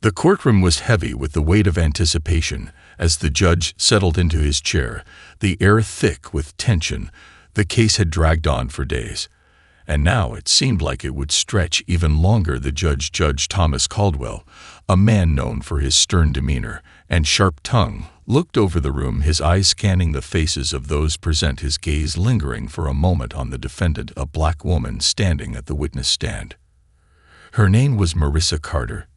The courtroom was heavy with the weight of anticipation as the judge settled into his chair, the air thick with tension. The case had dragged on for days, and now it seemed like it would stretch even longer. The judge, Judge Thomas Caldwell, a man known for his stern demeanor and sharp tongue, looked over the room, his eyes scanning the faces of those present, his gaze lingering for a moment on the defendant, a black woman standing at the witness stand. Her name was Marissa Carter,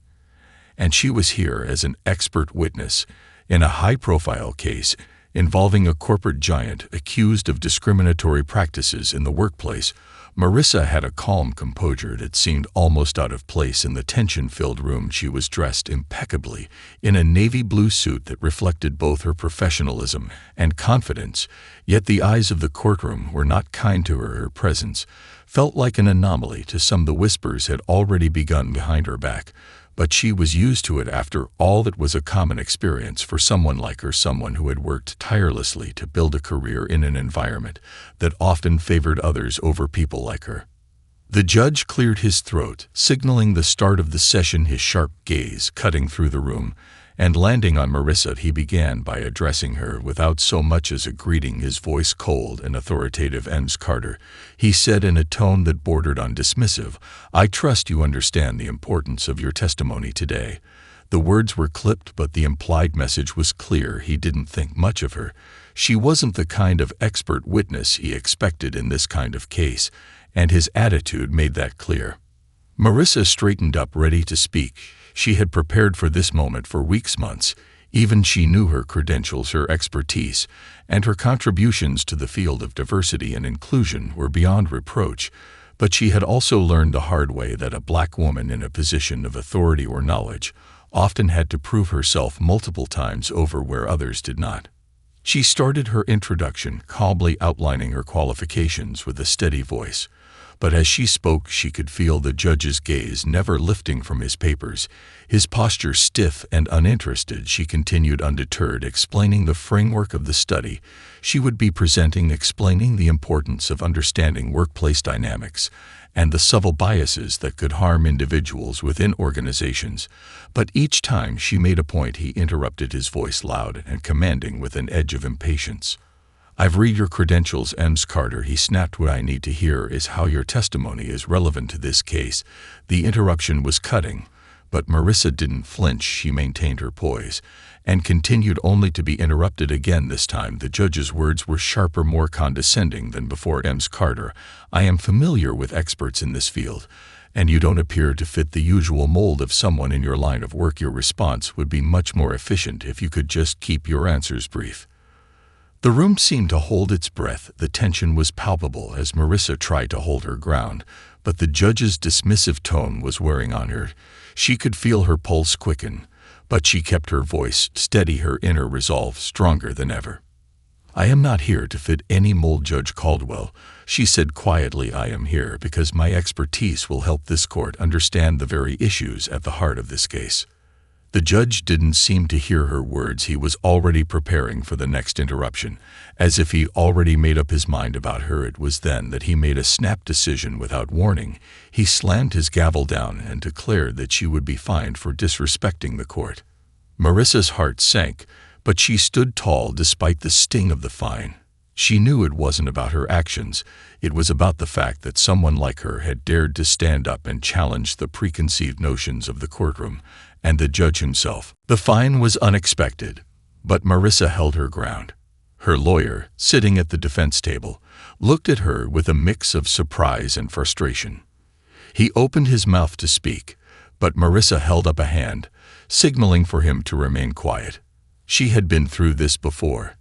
and she was here as an expert witness in a high-profile case involving a corporate giant accused of discriminatory practices in the workplace. Marissa had a calm composure that seemed almost out of place in the tension-filled room. She was dressed impeccably in a navy blue suit that reflected both her professionalism and confidence, yet the eyes of the courtroom were not kind to her. Her presence felt like an anomaly to some. The whispers had already begun behind her back, but she was used to it. After all, that was a common experience for someone like her, someone who had worked tirelessly to build a career in an environment that often favored others over people like her. The judge cleared his throat, signaling the start of the session, his sharp gaze cutting through the room and landing on Marissa. He began by addressing her without so much as a greeting, his voice cold and authoritative. "Ms. Carter," he said in a tone that bordered on dismissive, "I trust you understand the importance of your testimony today." The words were clipped, but the implied message was clear. He didn't think much of her. She wasn't the kind of expert witness he expected in this kind of case, and his attitude made that clear. Marissa straightened up, ready to speak. She had prepared for this moment for weeks, months. Even she knew her credentials, her expertise, and her contributions to the field of diversity and inclusion were beyond reproach. But she had also learned the hard way that a black woman in a position of authority or knowledge often had to prove herself multiple times over where others did not. She started her introduction, calmly outlining her qualifications with a steady voice. But as she spoke, she could feel the judge's gaze never lifting from his papers, his posture stiff and uninterested. She continued undeterred, explaining the framework of the study she would be presenting, explaining the importance of understanding workplace dynamics and the subtle biases that could harm individuals within organizations. But each time she made a point, he interrupted, his voice loud and commanding with an edge of impatience. "I've read your credentials, Ms. Carter," he snapped. "What I need to hear is how your testimony is relevant to this case." The interruption was cutting, but Marissa didn't flinch. She maintained her poise and continued, only to be interrupted again. This time the judge's words were sharper, more condescending than before. "Ms. Carter, I am familiar with experts in this field, and you don't appear to fit the usual mold of someone in your line of work. Your response would be much more efficient if you could just keep your answers brief." The room seemed to hold its breath. The tension was palpable as Marissa tried to hold her ground, but the judge's dismissive tone was wearing on her. She could feel her pulse quicken, but she kept her voice steady, her inner resolve stronger than ever. "I am not here to fit any mold, Judge Caldwell," she said quietly. "I am here because my expertise will help this court understand the very issues at the heart of this case." The judge didn't seem to hear her words. He was already preparing for the next interruption, as if he already made up his mind about her. It was then that he made a snap decision without warning. He slammed his gavel down and declared that she would be fined for disrespecting the court. Marissa's heart sank, but she stood tall despite the sting of the fine. She knew it wasn't about her actions. It was about the fact that someone like her had dared to stand up and challenge the preconceived notions of the courtroom and the judge himself. The fine was unexpected, but Marissa held her ground. Her lawyer, sitting at the defense table, looked at her with a mix of surprise and frustration. He opened his mouth to speak, but Marissa held up a hand, signaling for him to remain quiet. She had been through this before.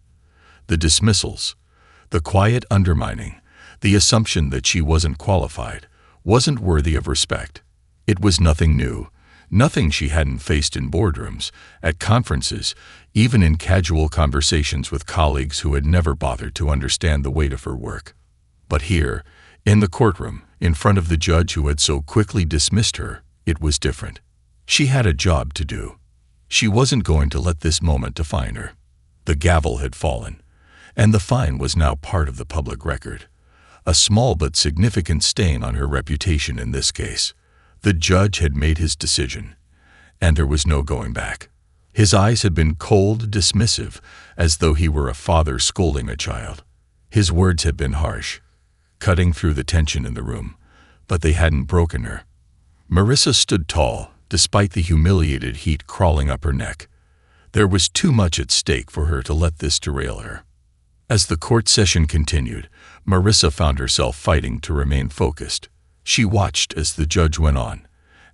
The dismissals, the quiet undermining, the assumption that she wasn't qualified, wasn't worthy of respect. It was nothing new, nothing she hadn't faced in boardrooms, at conferences, even in casual conversations with colleagues who had never bothered to understand the weight of her work. But here, in the courtroom, in front of the judge who had so quickly dismissed her, it was different. She had a job to do. She wasn't going to let this moment define her. The gavel had fallen, and the fine was now part of the public record, a small but significant stain on her reputation in this case. The judge had made his decision, and there was no going back. His eyes had been cold, dismissive, as though he were a father scolding a child. His words had been harsh, cutting through the tension in the room, but they hadn't broken her. Marissa stood tall, despite the humiliated heat crawling up her neck. There was too much at stake for her to let this derail her. As the court session continued, Marissa found herself fighting to remain focused. She watched as the judge went on,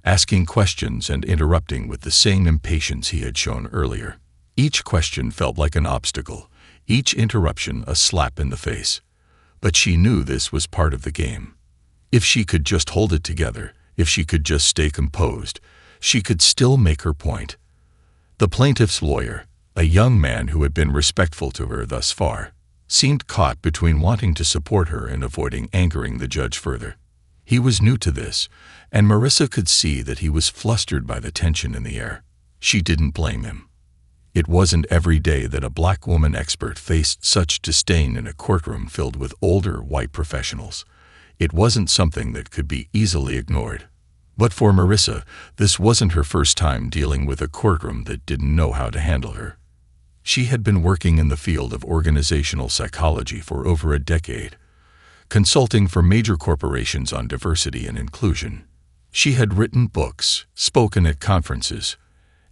asking questions and interrupting with the same impatience he had shown earlier. Each question felt like an obstacle, each interruption a slap in the face. But she knew this was part of the game. If she could just hold it together, if she could just stay composed, she could still make her point. The plaintiff's lawyer, a young man who had been respectful to her thus far, seemed caught between wanting to support her and avoiding angering the judge further. He was new to this, and Marissa could see that he was flustered by the tension in the air. She didn't blame him. It wasn't every day that a black woman expert faced such disdain in a courtroom filled with older white professionals. It wasn't something that could be easily ignored. But for Marissa, this wasn't her first time dealing with a courtroom that didn't know how to handle her. She had been working in the field of organizational psychology for over a decade, consulting for major corporations on diversity and inclusion. She had written books, spoken at conferences,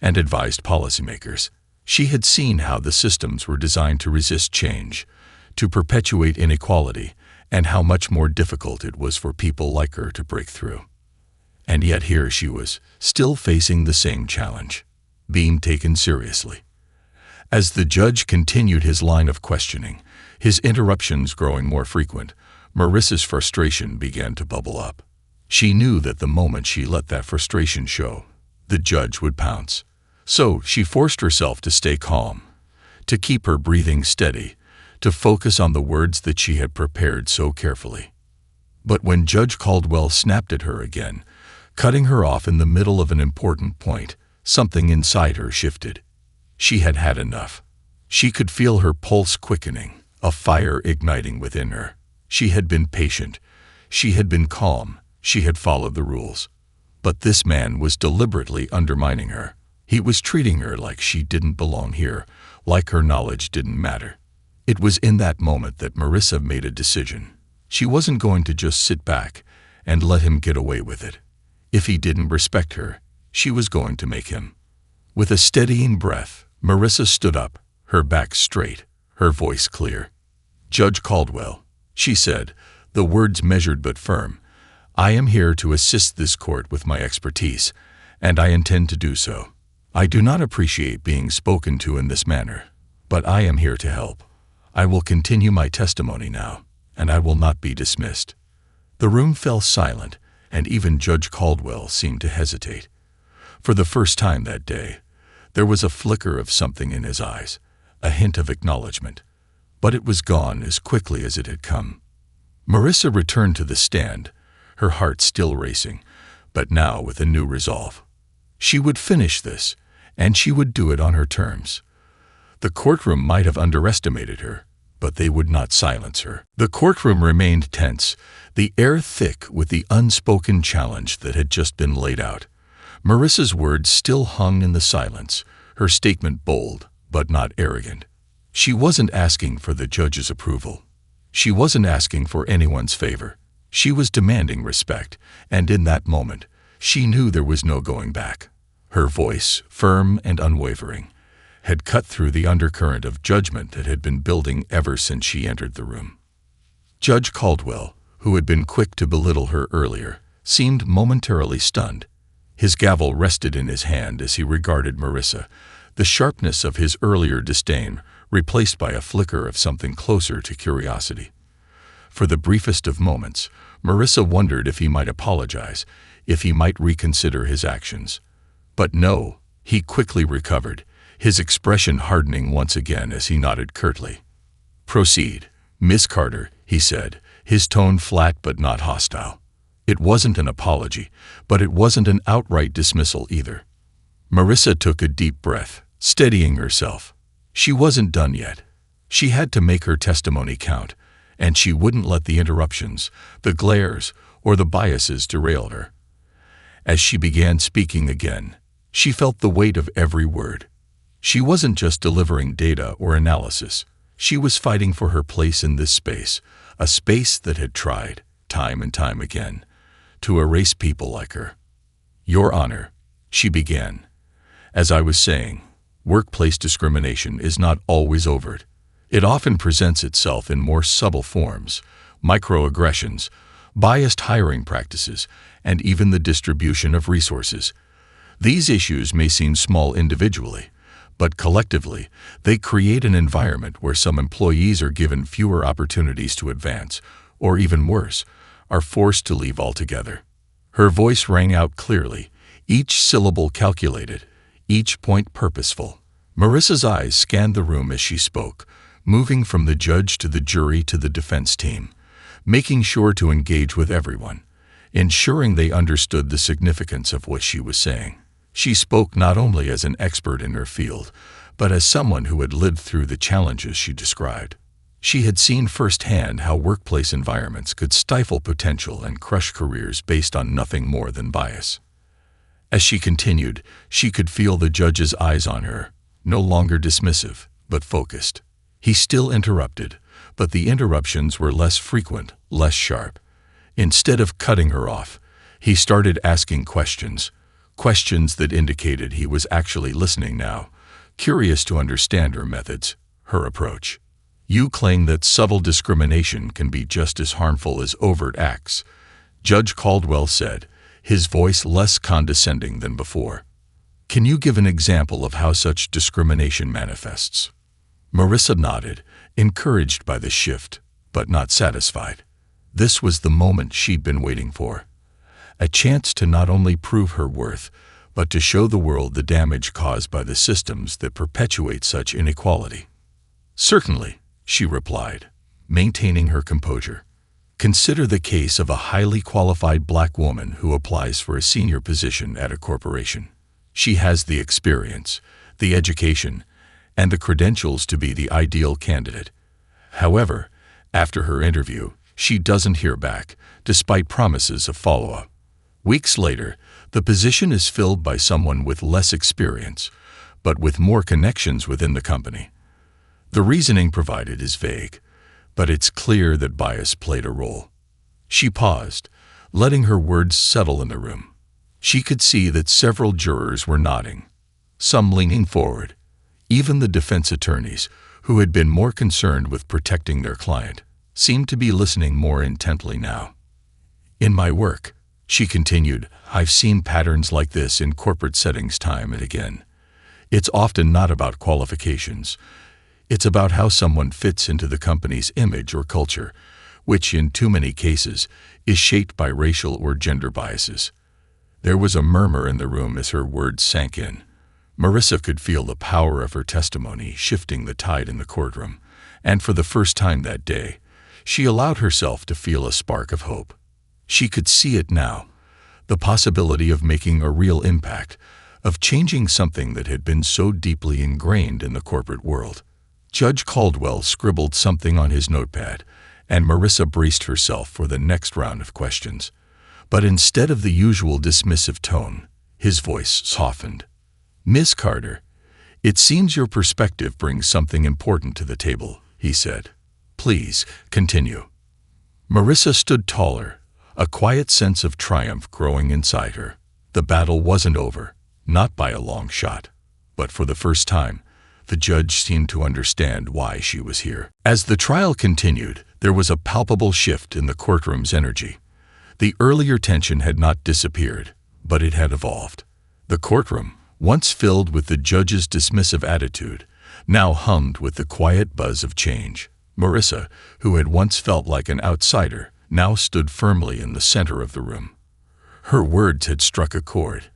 and advised policymakers. She had seen how the systems were designed to resist change, to perpetuate inequality, and how much more difficult it was for people like her to break through. And yet here she was, still facing the same challenge, being taken seriously. As the judge continued his line of questioning, his interruptions growing more frequent, Marissa's frustration began to bubble up. She knew that the moment she let that frustration show, the judge would pounce. So she forced herself to stay calm, to keep her breathing steady, to focus on the words that she had prepared so carefully. But when Judge Caldwell snapped at her again, cutting her off in the middle of an important point, something inside her shifted. She had had enough. She could feel her pulse quickening, a fire igniting within her. She had been patient. She had been calm. She had followed the rules. But this man was deliberately undermining her. He was treating her like she didn't belong here, like her knowledge didn't matter. It was in that moment that Marissa made a decision. She wasn't going to just sit back and let him get away with it. If he didn't respect her, she was going to make him. With a steadying breath, Marissa stood up, her back straight, her voice clear. "Judge Caldwell," she said, the words measured but firm, "I am here to assist this court with my expertise, and I intend to do so. I do not appreciate being spoken to in this manner, but I am here to help. I will continue my testimony now, and I will not be dismissed." The room fell silent, and even Judge Caldwell seemed to hesitate. For the first time that day, there was a flicker of something in his eyes, a hint of acknowledgement, but it was gone as quickly as it had come. Marissa returned to the stand, her heart still racing, but now with a new resolve. She would finish this, and she would do it on her terms. The courtroom might have underestimated her, but they would not silence her. The courtroom remained tense, the air thick with the unspoken challenge that had just been laid out. Marissa's words still hung in the silence, her statement bold, but not arrogant. She wasn't asking for the judge's approval. She wasn't asking for anyone's favor. She was demanding respect, and in that moment, she knew there was no going back. Her voice, firm and unwavering, had cut through the undercurrent of judgment that had been building ever since she entered the room. Judge Caldwell, who had been quick to belittle her earlier, seemed momentarily stunned. His gavel rested in his hand as he regarded Marissa, the sharpness of his earlier disdain replaced by a flicker of something closer to curiosity. For the briefest of moments, Marissa wondered if he might apologize, if he might reconsider his actions. But no, he quickly recovered, his expression hardening once again as he nodded curtly. "Proceed, Miss Carter," he said, his tone flat but not hostile. It wasn't an apology, but it wasn't an outright dismissal either. Marissa took a deep breath, steadying herself. She wasn't done yet. She had to make her testimony count, and she wouldn't let the interruptions, the glares, or the biases derail her. As she began speaking again, She felt the weight of every word. She wasn't just delivering data or analysis. She was fighting for her place in this space, a space that had tried, time and time again, to erase people like her. "Your Honor," she began. "As I was saying, workplace discrimination is not always overt. It often presents itself in more subtle forms, microaggressions, biased hiring practices, and even the distribution of resources. These issues may seem small individually, but collectively, they create an environment where some employees are given fewer opportunities to advance, or even worse, are forced to leave altogether." Her voice rang out clearly, each syllable calculated, each point purposeful. Marissa's eyes scanned the room as she spoke, moving from the judge to the jury to the defense team, making sure to engage with everyone, ensuring they understood the significance of what she was saying. She spoke not only as an expert in her field, but as someone who had lived through the challenges she described. She had seen firsthand how workplace environments could stifle potential and crush careers based on nothing more than bias. As she continued, she could feel the judge's eyes on her, no longer dismissive, but focused. He still interrupted, but the interruptions were less frequent, less sharp. Instead of cutting her off, he started asking questions that indicated he was actually listening now, curious to understand her methods, her approach. "You claim that subtle discrimination can be just as harmful as overt acts," Judge Caldwell said, his voice less condescending than before. "Can you give an example of how such discrimination manifests?" Marissa nodded, encouraged by the shift, but not satisfied. This was the moment she'd been waiting for. A chance to not only prove her worth, but to show the world the damage caused by the systems that perpetuate such inequality. "Certainly," she replied, maintaining her composure. "Consider the case of a highly qualified black woman who applies for a senior position at a corporation. She has the experience, the education, and the credentials to be the ideal candidate. However, after her interview, she doesn't hear back, despite promises of follow-up. Weeks later, the position is filled by someone with less experience, but with more connections within the company. The reasoning provided is vague, but it's clear that bias played a role." She paused, letting her words settle in the room. She could see that several jurors were nodding, some leaning forward. Even the defense attorneys, who had been more concerned with protecting their client, seemed to be listening more intently now. "In my work," she continued, "I've seen patterns like this in corporate settings time and again. It's often not about qualifications. It's about how someone fits into the company's image or culture, which in too many cases is shaped by racial or gender biases." There was a murmur in the room as her words sank in. Marissa could feel the power of her testimony shifting the tide in the courtroom, and for the first time that day, she allowed herself to feel a spark of hope. She could see it now, the possibility of making a real impact, of changing something that had been so deeply ingrained in the corporate world. Judge Caldwell scribbled something on his notepad, and Marissa braced herself for the next round of questions. But instead of the usual dismissive tone, his voice softened. "Ms. Carter, it seems your perspective brings something important to the table," he said. "Please, continue." Marissa stood taller, a quiet sense of triumph growing inside her. The battle wasn't over, not by a long shot. But for the first time, the judge seemed to understand why she was here. As the trial continued, there was a palpable shift in the courtroom's energy. The earlier tension had not disappeared, but it had evolved. The courtroom, once filled with the judge's dismissive attitude, now hummed with the quiet buzz of change. Marissa, who had once felt like an outsider, now stood firmly in the center of the room. Her words had struck a chord,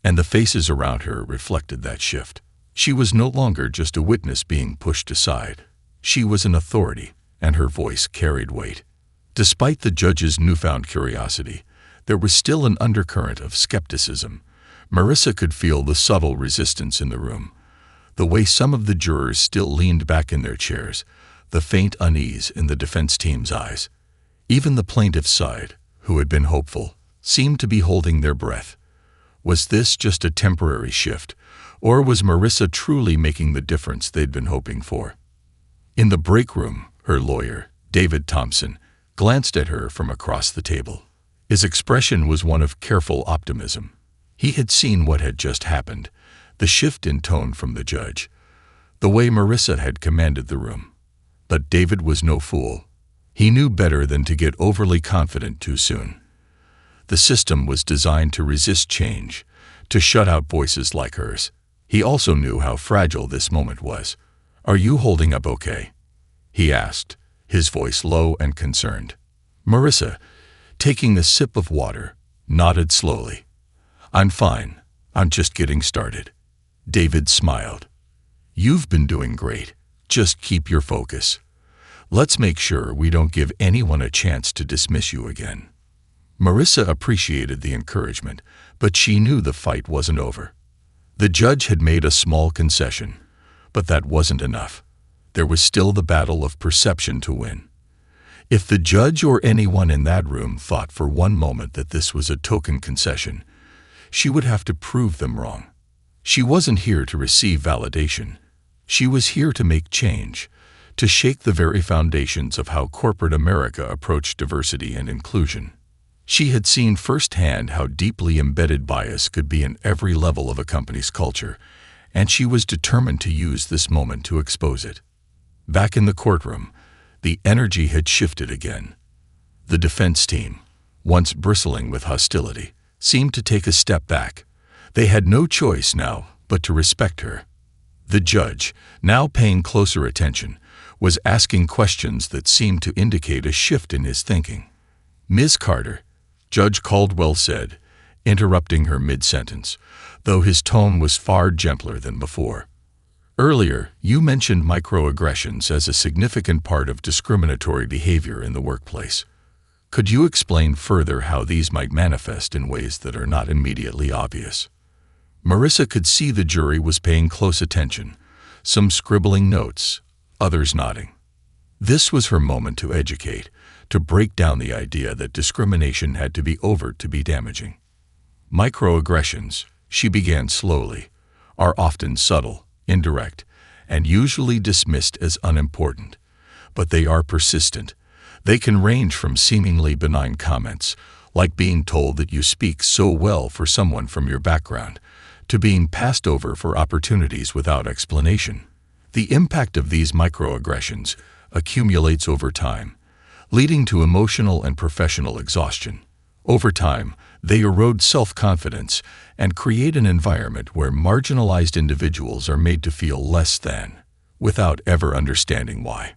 and the faces around her reflected that shift. She was no longer just a witness being pushed aside. She was an authority, and her voice carried weight. Despite the judge's newfound curiosity, there was still an undercurrent of skepticism. Marissa could feel the subtle resistance in the room, the way some of the jurors still leaned back in their chairs, the faint unease in the defense team's eyes. Even the plaintiff's side, who had been hopeful, seemed to be holding their breath. Was this just a temporary shift, or was Marissa truly making the difference they'd been hoping for? In the break room, her lawyer, David Thompson, glanced at her from across the table. His expression was one of careful optimism. He had seen what had just happened, the shift in tone from the judge, the way Marissa had commanded the room. But David was no fool. He knew better than to get overly confident too soon. The system was designed to resist change, to shut out voices like hers. He also knew how fragile this moment was. "Are you holding up okay?" he asked, his voice low and concerned. Marissa, taking a sip of water, nodded slowly. "I'm fine. I'm just getting started." David smiled. "You've been doing great. Just keep your focus. Let's make sure we don't give anyone a chance to dismiss you again." Marissa appreciated the encouragement, but she knew the fight wasn't over. The judge had made a small concession, but that wasn't enough. There was still the battle of perception to win. If the judge or anyone in that room thought for one moment that this was a token concession, she would have to prove them wrong. She wasn't here to receive validation. She was here to make change, to shake the very foundations of how corporate America approached diversity and inclusion. She had seen firsthand how deeply embedded bias could be in every level of a company's culture, and she was determined to use this moment to expose it. Back in the courtroom, the energy had shifted again. The defense team, once bristling with hostility, seemed to take a step back. They had no choice now but to respect her. The judge, now paying closer attention, was asking questions that seemed to indicate a shift in his thinking. "Ms. Carter," Judge Caldwell said, interrupting her mid-sentence, though his tone was far gentler than before. "Earlier, you mentioned microaggressions as a significant part of discriminatory behavior in the workplace. Could you explain further how these might manifest in ways that are not immediately obvious?" Marissa could see the jury was paying close attention, some scribbling notes, others nodding. This was her moment to educate, to break down the idea that discrimination had to be overt to be damaging. "Microaggressions," she began slowly, "are often subtle, indirect, and usually dismissed as unimportant. But they are persistent. They can range from seemingly benign comments, like being told that you speak so well for someone from your background, to being passed over for opportunities without explanation. The impact of these microaggressions accumulates over time, leading to emotional and professional exhaustion. Over time, they erode self-confidence and create an environment where marginalized individuals are made to feel less than, without ever understanding why."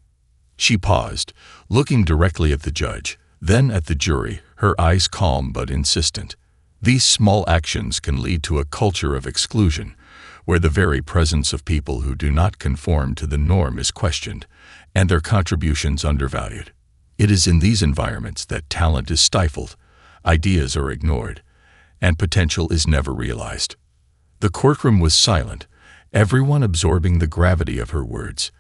She paused, looking directly at the judge, then at the jury, her eyes calm but insistent. These small actions can lead to a culture of exclusion, where the very presence of people who do not conform to the norm is questioned, and their contributions undervalued. It is in these environments that talent is stifled, ideas are ignored, and potential is never realized. The courtroom was silent, everyone absorbing the gravity of her words.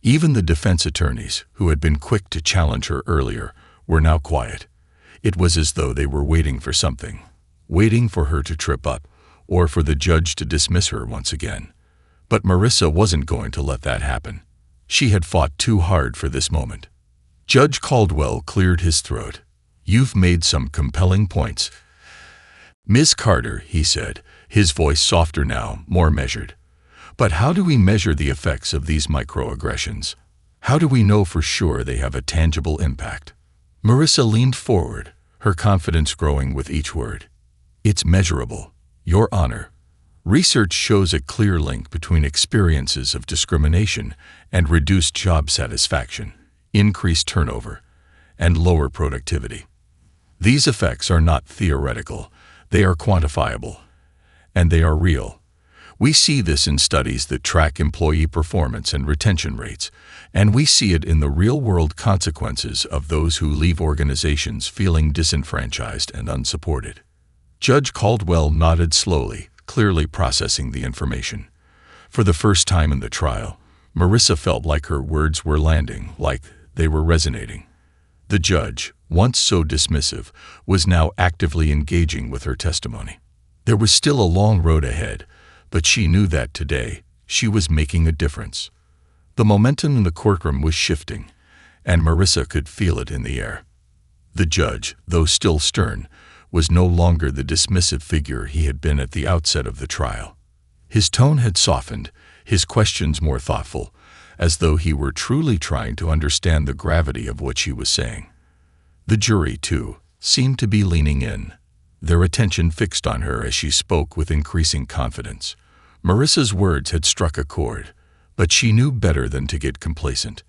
Even the defense attorneys, who had been quick to challenge her earlier, were now quiet. It was as though they were waiting for something, waiting for her to trip up, or for the judge to dismiss her once again. But Marissa wasn't going to let that happen. She had fought too hard for this moment. Judge Caldwell cleared his throat. "You've made some compelling points, Ms. Carter," he said, his voice softer now, more measured. "But how do we measure the effects of these microaggressions? How do we know for sure they have a tangible impact?" Marissa leaned forward, her confidence growing with each word. "It's measurable, Your Honor. Research shows a clear link between experiences of discrimination and reduced job satisfaction, increased turnover, and lower productivity. These effects are not theoretical, they are quantifiable, and they are real. We see this in studies that track employee performance and retention rates, and we see it in the real-world consequences of those who leave organizations feeling disenfranchised and unsupported." Judge Caldwell nodded slowly, clearly processing the information. For the first time in the trial, Marissa felt like her words were landing, like they were resonating. The judge, once so dismissive, was now actively engaging with her testimony. There was still a long road ahead, but she knew that today she was making a difference. The momentum in the courtroom was shifting, and Marissa could feel it in the air. The judge, though still stern, was no longer the dismissive figure he had been at the outset of the trial. His tone had softened, his questions more thoughtful, as though he were truly trying to understand the gravity of what she was saying. The jury, too, seemed to be leaning in, their attention fixed on her as she spoke with increasing confidence. Marissa's words had struck a chord, but she knew better than to get complacent.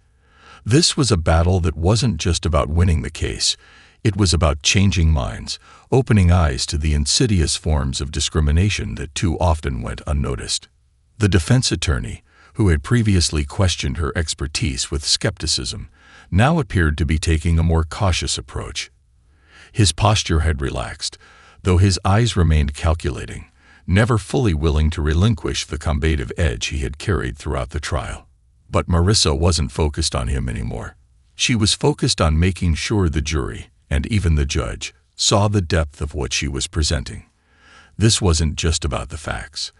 This was a battle that wasn't just about winning the case. It was about changing minds, opening eyes to the insidious forms of discrimination that too often went unnoticed. The defense attorney, who had previously questioned her expertise with skepticism, now appeared to be taking a more cautious approach. His posture had relaxed, though his eyes remained calculating, never fully willing to relinquish the combative edge he had carried throughout the trial. But Marissa wasn't focused on him anymore. She was focused on making sure the jury, and even the judge, saw the depth of what she was presenting. This wasn't just about the facts.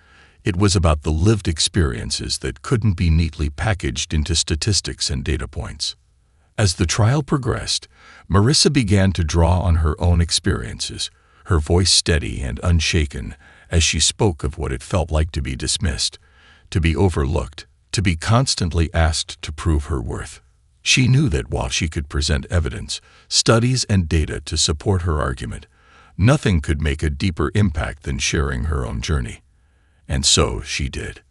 It was about the lived experiences that couldn't be neatly packaged into statistics and data points. As the trial progressed, Marissa began to draw on her own experiences, her voice steady and unshaken as she spoke of what it felt like to be dismissed, to be overlooked, to be constantly asked to prove her worth. She knew that while she could present evidence, studies, and data to support her argument, nothing could make a deeper impact than sharing her own journey. And so she did.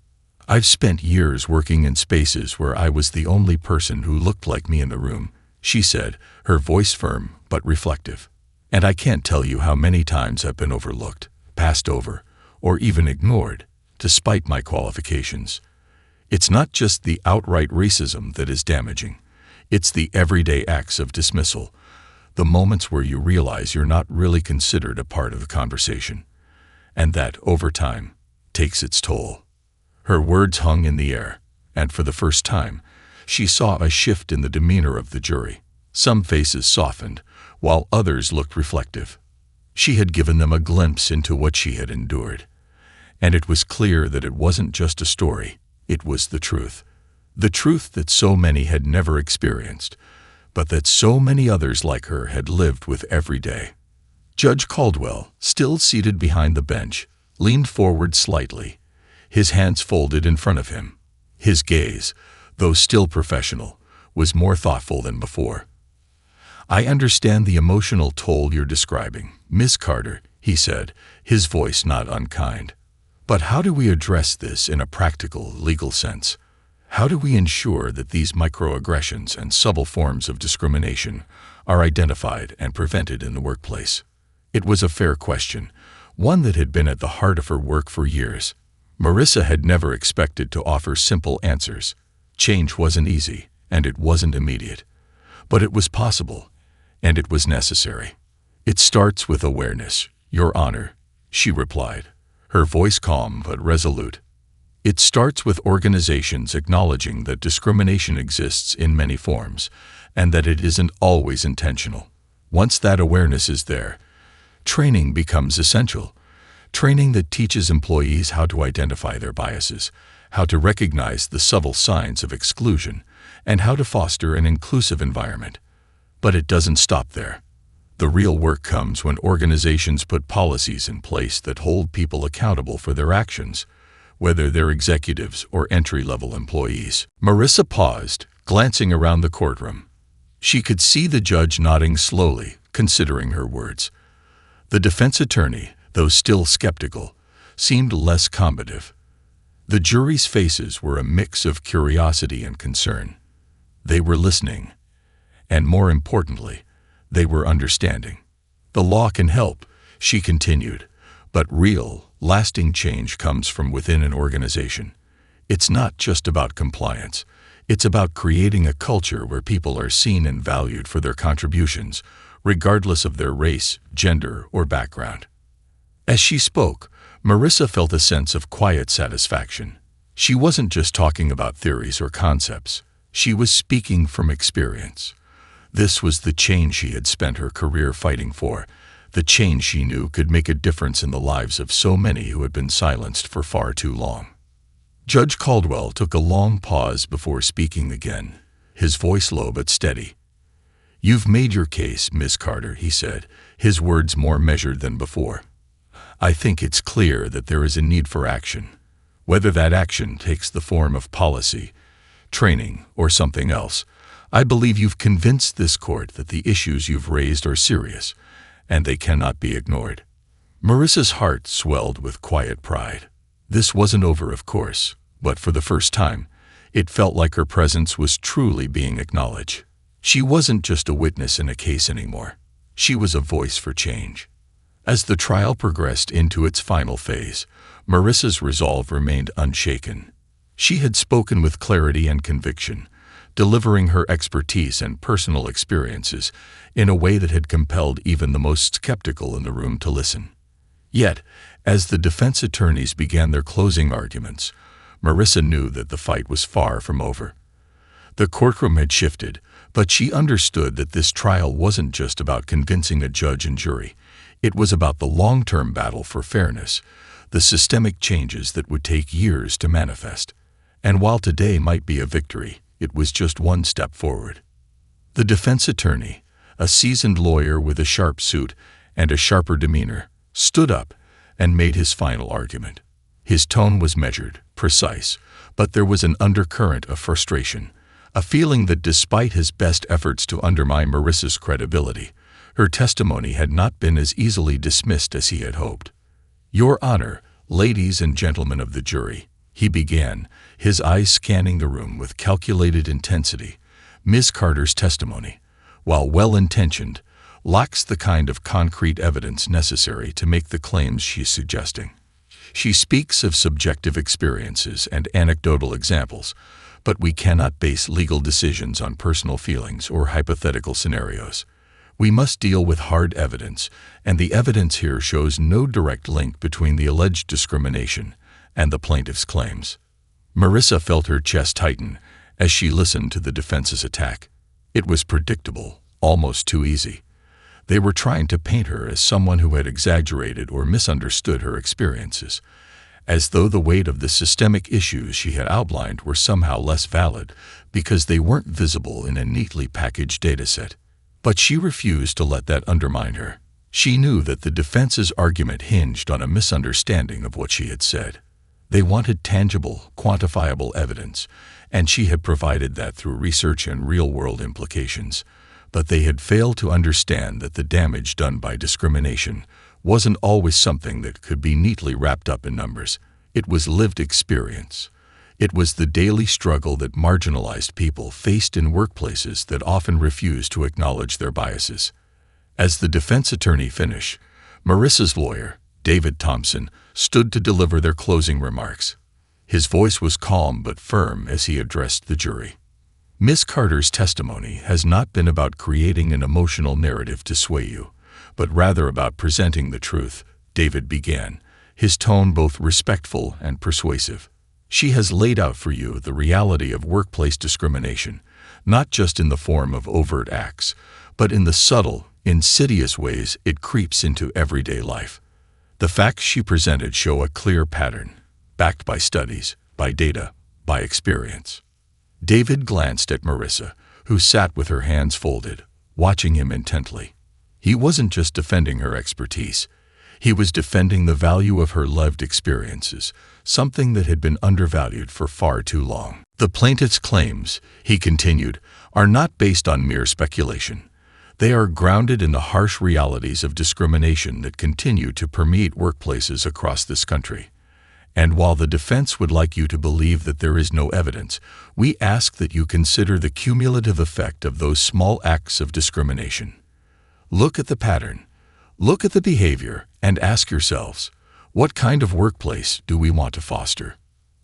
"I've spent years working in spaces where I was the only person who looked like me in the room," she said, her voice firm but reflective. "And I can't tell you how many times I've been overlooked, passed over, or even ignored, despite my qualifications. It's not just the outright racism that is damaging. It's the everyday acts of dismissal, the moments where you realize you're not really considered a part of the conversation. And that, over time, takes its toll." Her words hung in the air, and for the first time, she saw a shift in the demeanor of the jury. Some faces softened, while others looked reflective. She had given them a glimpse into what she had endured, and it was clear that it wasn't just a story, it was the truth. The truth that so many had never experienced, but that so many others like her had lived with every day. Judge Caldwell, still seated behind the bench, leaned forward slightly, his hands folded in front of him. His gaze, though still professional, was more thoughtful than before. "I understand the emotional toll you're describing, Miss Carter," he said, his voice not unkind. "But how do we address this in a practical, legal sense? How do we ensure that these microaggressions and subtle forms of discrimination are identified and prevented in the workplace?" It was a fair question, one that had been at the heart of her work for years. Marissa had never expected to offer simple answers. Change wasn't easy, and it wasn't immediate. But it was possible, and it was necessary. "It starts with awareness, Your Honor," she replied, her voice calm but resolute. "It starts with organizations acknowledging that discrimination exists in many forms, and that it isn't always intentional. Once that awareness is there, training becomes essential. Training that teaches employees how to identify their biases, how to recognize the subtle signs of exclusion, and how to foster an inclusive environment. But it doesn't stop there. The real work comes when organizations put policies in place that hold people accountable for their actions, whether they're executives or entry-level employees." Marissa paused, glancing around the courtroom. She could see the judge nodding slowly, considering her words. The defense attorney, though still skeptical, seemed less combative. The jury's faces were a mix of curiosity and concern. They were listening, and more importantly, they were understanding. "The law can help," she continued, "but real, lasting change comes from within an organization. It's not just about compliance. It's about creating a culture where people are seen and valued for their contributions, regardless of their race, gender, or background." As she spoke, Marissa felt a sense of quiet satisfaction. She wasn't just talking about theories or concepts. She was speaking from experience. This was the change she had spent her career fighting for, The change, she knew, could make a difference in the lives of so many who had been silenced for far too long. Judge Caldwell took a long pause before speaking again, his voice low but steady. "You've made your case, Miss Carter," he said, his words more measured than before. "I think it's clear that there is a need for action. Whether that action takes the form of policy, training, or something else, I believe you've convinced this court that the issues you've raised are serious, and they cannot be ignored." Marissa's heart swelled with quiet pride. This wasn't over, of course, but for the first time, it felt like her presence was truly being acknowledged. She wasn't just a witness in a case anymore. She was a voice for change. As the trial progressed into its final phase, Marissa's resolve remained unshaken. She had spoken with clarity and conviction, delivering her expertise and personal experiences in a way that had compelled even the most skeptical in the room to listen. Yet, as the defense attorneys began their closing arguments, Marissa knew that the fight was far from over. The courtroom had shifted, but she understood that this trial wasn't just about convincing a judge and jury. It was about the long-term battle for fairness, the systemic changes that would take years to manifest. And while today might be a victory, it was just one step forward. The defense attorney, a seasoned lawyer with a sharp suit and a sharper demeanor, stood up and made his final argument. His tone was measured, precise, but there was an undercurrent of frustration, a feeling that despite his best efforts to undermine Marissa's credibility, her testimony had not been as easily dismissed as he had hoped. "Your Honor, ladies and gentlemen of the jury," he began, his eyes scanning the room with calculated intensity, "Ms. Carter's testimony, while well-intentioned, lacks the kind of concrete evidence necessary to make the claims she's suggesting. She speaks of subjective experiences and anecdotal examples, but we cannot base legal decisions on personal feelings or hypothetical scenarios. We must deal with hard evidence, and the evidence here shows no direct link between the alleged discrimination and the plaintiff's claims." Marissa felt her chest tighten as she listened to the defense's attack. It was predictable, almost too easy. They were trying to paint her as someone who had exaggerated or misunderstood her experiences, as though the weight of the systemic issues she had outlined were somehow less valid because they weren't visible in a neatly packaged dataset. But she refused to let that undermine her. She knew that the defense's argument hinged on a misunderstanding of what she had said. They wanted tangible, quantifiable evidence, and she had provided that through research and real-world implications. But they had failed to understand that the damage done by discrimination wasn't always something that could be neatly wrapped up in numbers. It was lived experience. It was the daily struggle that marginalized people faced in workplaces that often refused to acknowledge their biases. As the defense attorney finished, Marissa's lawyer, David Thompson, stood to deliver their closing remarks. His voice was calm but firm as he addressed the jury. "Ms. Carter's testimony has not been about creating an emotional narrative to sway you, but rather about presenting the truth," David began, his tone both respectful and persuasive. "She has laid out for you the reality of workplace discrimination, not just in the form of overt acts, but in the subtle, insidious ways it creeps into everyday life. The facts she presented show a clear pattern, backed by studies, by data, by experience." David glanced at Marissa, who sat with her hands folded, watching him intently. He wasn't just defending her expertise. He was defending the value of her lived experiences, something that had been undervalued for far too long. "The plaintiff's claims," he continued, "are not based on mere speculation. They are grounded in the harsh realities of discrimination that continue to permeate workplaces across this country. And while the defense would like you to believe that there is no evidence, we ask that you consider the cumulative effect of those small acts of discrimination. Look at the pattern, look at the behavior, and ask yourselves, what kind of workplace do we want to foster?"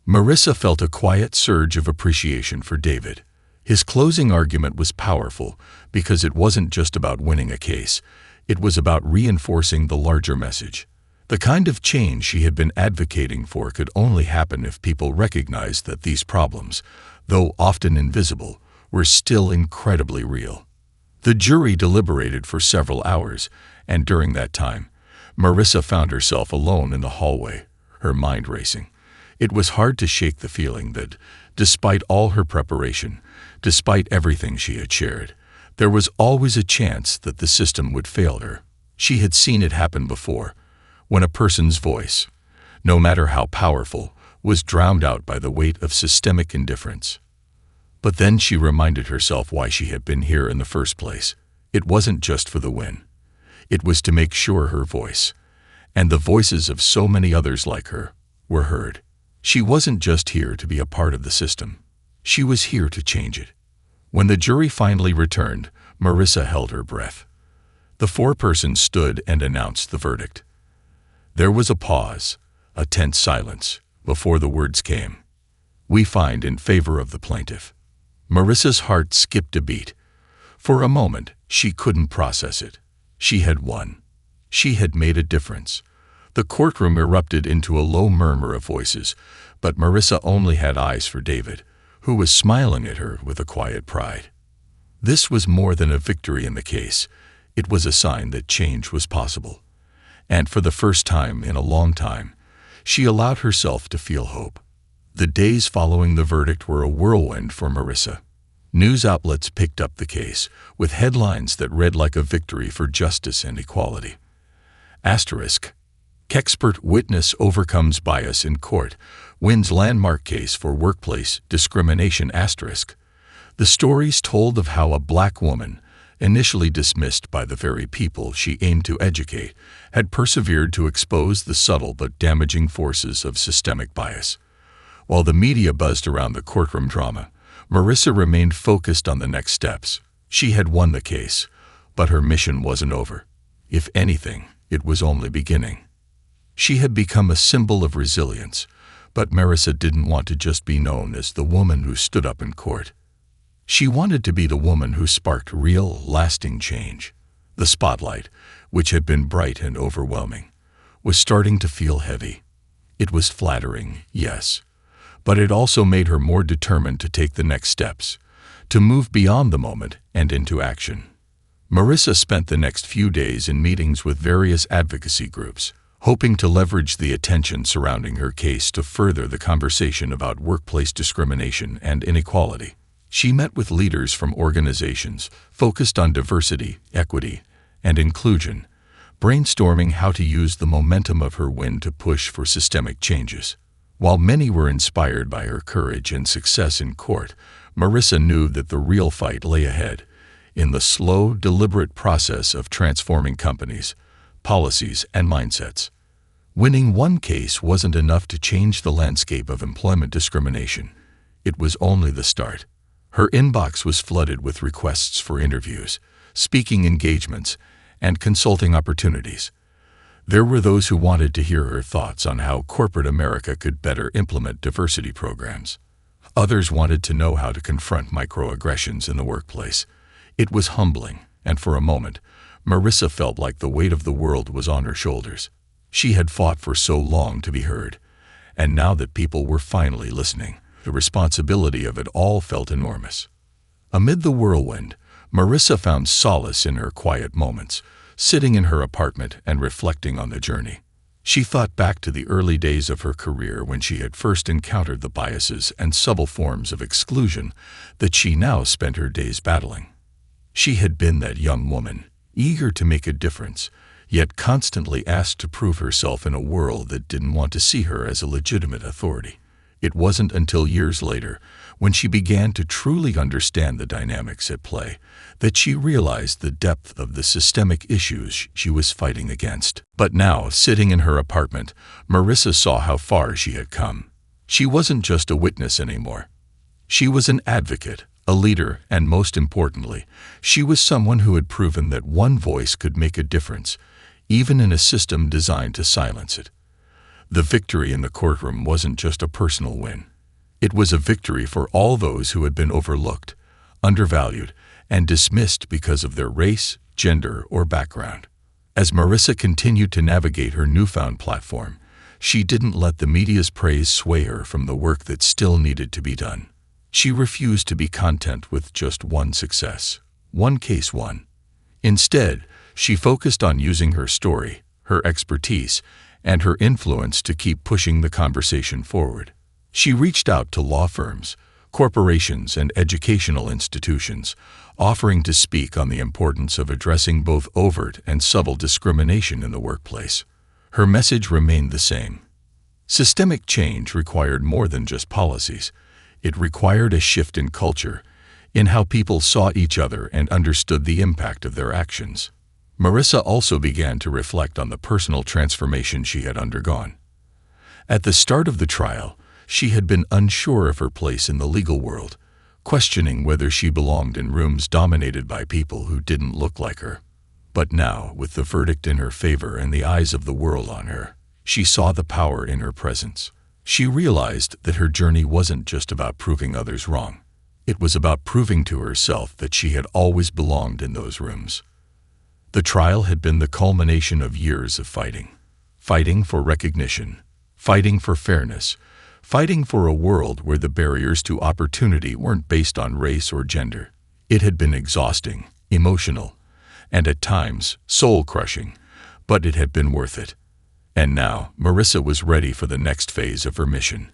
Marissa felt a quiet surge of appreciation for David. His closing argument was powerful because it wasn't just about winning a case, it was about reinforcing the larger message. The kind of change she had been advocating for could only happen if people recognized that these problems, though often invisible, were still incredibly real. The jury deliberated for several hours, And during that time, Marissa found herself alone in the hallway, her mind racing. It was hard to shake the feeling that, despite all her preparation, despite everything she had shared, there was always a chance that the system would fail her. She had seen it happen before, when a person's voice, no matter how powerful, was drowned out by the weight of systemic indifference. But then she reminded herself why she had been here in the first place. It wasn't just for the win. It was to make sure her voice, and the voices of so many others like her, were heard. She wasn't just here to be a part of the system. She was here to change it. When the jury finally returned, Marissa held her breath. The foreperson stood and announced the verdict. There was a pause, a tense silence, before the words came. We find in favor of the plaintiff. Marissa's heart skipped a beat. For a moment, she couldn't process it. She had won. She had made a difference. The courtroom erupted into a low murmur of voices, but Marissa only had eyes for David, who was smiling at her with a quiet pride. This was more than a victory in the case. It was a sign that change was possible. And for the first time in a long time, she allowed herself to feel hope. The days following the verdict were a whirlwind for Marissa. News outlets picked up the case, with headlines that read like a victory for justice and equality. Asterisk. Expert witness overcomes bias in court, wins landmark case for workplace discrimination. Asterisk. The stories told of how a black woman, initially dismissed by the very people she aimed to educate, had persevered to expose the subtle but damaging forces of systemic bias. While the media buzzed around the courtroom drama, Marissa remained focused on the next steps. She had won the case, but her mission wasn't over. If anything, it was only beginning. She had become a symbol of resilience, but Marissa didn't want to just be known as the woman who stood up in court. She wanted to be the woman who sparked real, lasting change. The spotlight, which had been bright and overwhelming, was starting to feel heavy. It was flattering, yes, but it also made her more determined to take the next steps, to move beyond the moment and into action. Marissa spent the next few days in meetings with various advocacy groups, hoping to leverage the attention surrounding her case to further the conversation about workplace discrimination and inequality. She met with leaders from organizations focused on diversity, equity, and inclusion, brainstorming how to use the momentum of her win to push for systemic changes. While many were inspired by her courage and success in court, Marissa knew that the real fight lay ahead, in the slow, deliberate process of transforming companies, policies, and mindsets. Winning one case wasn't enough to change the landscape of employment discrimination. It was only the start. Her inbox was flooded with requests for interviews, speaking engagements, and consulting opportunities. There were those who wanted to hear her thoughts on how corporate America could better implement diversity programs. Others wanted to know how to confront microaggressions in the workplace. It was humbling, and for a moment, Marissa felt like the weight of the world was on her shoulders. She had fought for so long to be heard, and now that people were finally listening, the responsibility of it all felt enormous. Amid the whirlwind, Marissa found solace in her quiet moments, sitting in her apartment and reflecting on the journey. She thought back to the early days of her career when she had first encountered the biases and subtle forms of exclusion that she now spent her days battling. She had been that young woman, eager to make a difference, yet constantly asked to prove herself in a world that didn't want to see her as a legitimate authority. It wasn't until years later, when she began to truly understand the dynamics at play, that she realized the depth of the systemic issues she was fighting against. But now, sitting in her apartment, Marissa saw how far she had come. She wasn't just a witness anymore. She was an advocate, a leader, and most importantly, she was someone who had proven that one voice could make a difference, even in a system designed to silence it. The victory in the courtroom wasn't just a personal win. It was a victory for all those who had been overlooked, undervalued, and dismissed because of their race, gender, or background. As Marissa continued to navigate her newfound platform, she didn't let the media's praise sway her from the work that still needed to be done. She refused to be content with just one success, one case won. Instead, She focused on using her story, her expertise, and her influence to keep pushing the conversation forward. She reached out to law firms, corporations, and educational institutions, offering to speak on the importance of addressing both overt and subtle discrimination in the workplace. Her message remained the same. Systemic change required more than just policies. It required a shift in culture, in how people saw each other and understood the impact of their actions. Marissa also began to reflect on the personal transformation she had undergone. At the start of the trial, she had been unsure of her place in the legal world, questioning whether she belonged in rooms dominated by people who didn't look like her. But now, with the verdict in her favor and the eyes of the world on her, she saw the power in her presence. She realized that her journey wasn't just about proving others wrong. It was about proving to herself that she had always belonged in those rooms. The trial had been the culmination of years of fighting. Fighting for recognition, fighting for fairness, fighting for a world where the barriers to opportunity weren't based on race or gender. It had been exhausting, emotional, and at times soul-crushing, but it had been worth it. And now, Marissa was ready for the next phase of her mission,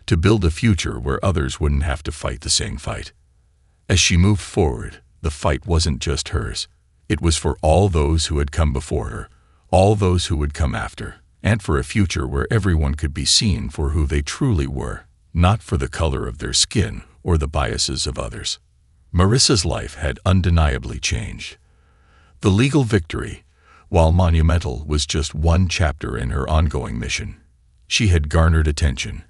to build a future where others wouldn't have to fight the same fight. As she moved forward, the fight wasn't just hers. It was for all those who had come before her, all those who would come after, and for a future where everyone could be seen for who they truly were, not for the color of their skin or the biases of others. Marissa's life had undeniably changed. The legal victory, while monumental, was just one chapter in her ongoing mission. She had garnered attention,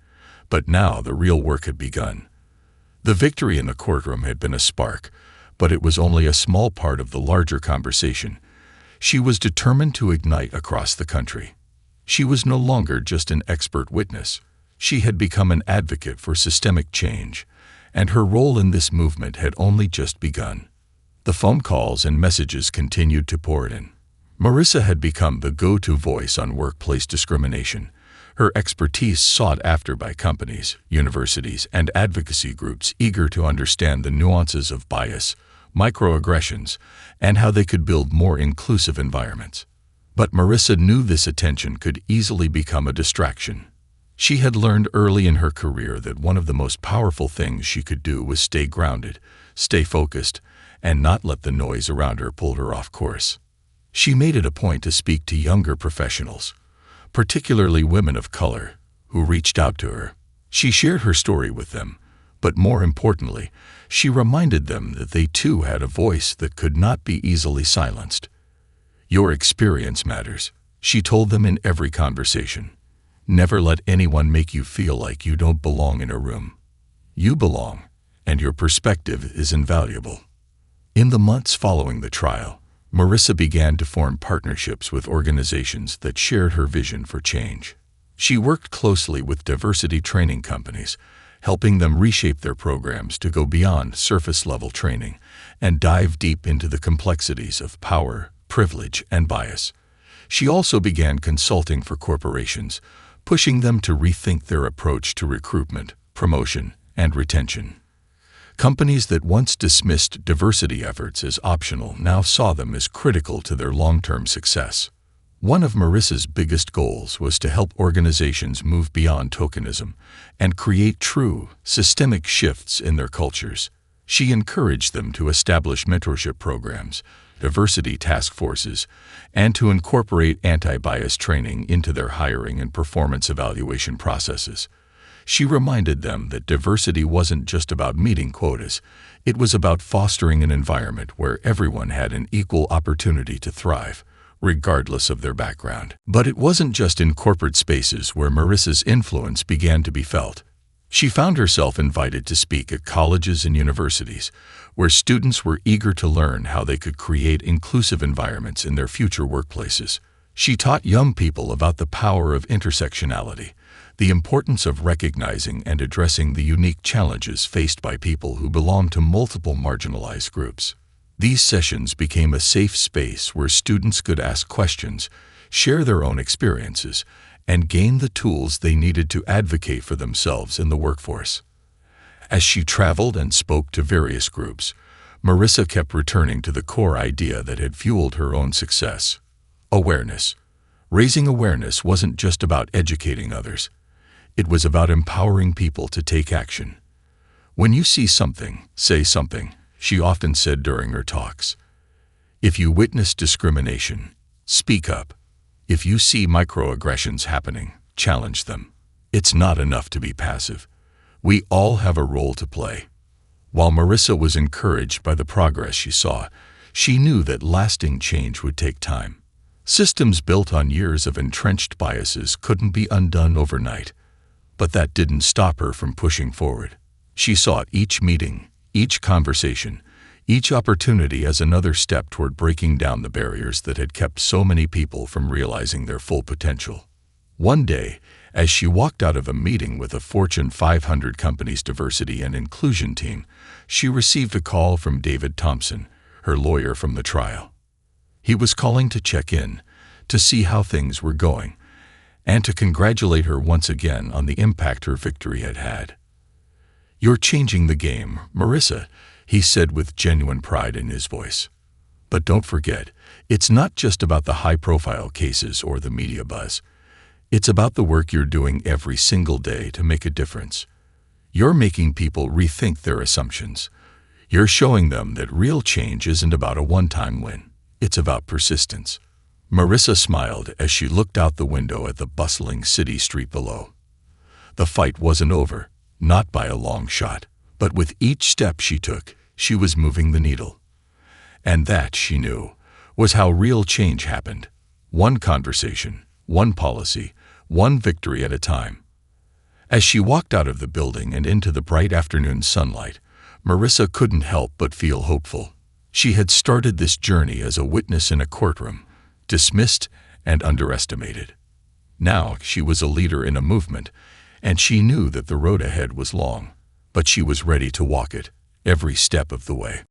but now the real work had begun. The victory in the courtroom had been a spark, but it was only a small part of the larger conversation. She was determined to ignite across the country. She was no longer just an expert witness. She had become an advocate for systemic change, and her role in this movement had only just begun. The phone calls and messages continued to pour in. Marissa had become the go-to voice on workplace discrimination, her expertise sought after by companies, universities, and advocacy groups eager to understand the nuances of bias, microaggressions, and how they could build more inclusive environments. But Marissa knew this attention could easily become a distraction. She had learned early in her career that one of the most powerful things she could do was stay grounded, stay focused, and not let the noise around her pull her off course. She made it a point to speak to younger professionals, particularly women of color, who reached out to her. She shared her story with them, but more importantly, she reminded them that they too had a voice that could not be easily silenced. "Your experience matters," she told them in every conversation. "Never let anyone make you feel like you don't belong in a room. You belong, and your perspective is invaluable." In the months following the trial, Marissa began to form partnerships with organizations that shared her vision for change. She worked closely with diversity training companies, helping them reshape their programs to go beyond surface-level training and dive deep into the complexities of power, privilege, and bias. She also began consulting for corporations, pushing them to rethink their approach to recruitment, promotion, and retention. Companies that once dismissed diversity efforts as optional now saw them as critical to their long-term success. One of Marissa's biggest goals was to help organizations move beyond tokenism and create true, systemic shifts in their cultures. She encouraged them to establish mentorship programs, diversity task forces, and to incorporate anti-bias training into their hiring and performance evaluation processes. She reminded them that diversity wasn't just about meeting quotas, it was about fostering an environment where everyone had an equal opportunity to thrive, regardless of their background. But it wasn't just in corporate spaces where Marissa's influence began to be felt. She found herself invited to speak at colleges and universities, where students were eager to learn how they could create inclusive environments in their future workplaces. She taught young people about the power of intersectionality, the importance of recognizing and addressing the unique challenges faced by people who belong to multiple marginalized groups. These sessions became a safe space where students could ask questions, share their own experiences, and gain the tools they needed to advocate for themselves in the workforce. As she traveled and spoke to various groups, Marissa kept returning to the core idea that had fueled her own success. Awareness. Raising awareness wasn't just about educating others. It was about empowering people to take action. When you see something, say something, she often said during her talks. If you witness discrimination, speak up. If you see microaggressions happening, challenge them. It's not enough to be passive. We all have a role to play. While Marissa was encouraged by the progress she saw, she knew that lasting change would take time. Systems built on years of entrenched biases couldn't be undone overnight. But that didn't stop her from pushing forward. She saw each meeting, each conversation, each opportunity as another step toward breaking down the barriers that had kept so many people from realizing their full potential. One day, as she walked out of a meeting with a Fortune 500 company's diversity and inclusion team, she received a call from David Thompson, her lawyer from the trial. He was calling to check in, to see how things were going, and to congratulate her once again on the impact her victory had had. "You're changing the game, Marissa," he said with genuine pride in his voice. "But don't forget, it's not just about the high-profile cases or the media buzz. It's about the work you're doing every single day to make a difference. You're making people rethink their assumptions. You're showing them that real change isn't about a one-time win. It's about persistence." Marissa smiled as she looked out the window at the bustling city street below. The fight wasn't over, not by a long shot, but with each step she took, she was moving the needle. And that, she knew, was how real change happened. One conversation, one policy, one victory at a time. As she walked out of the building and into the bright afternoon sunlight, Marissa couldn't help but feel hopeful. She had started this journey as a witness in a courtroom, dismissed and underestimated. Now she was a leader in a movement, and she knew that the road ahead was long, but she was ready to walk it, every step of the way.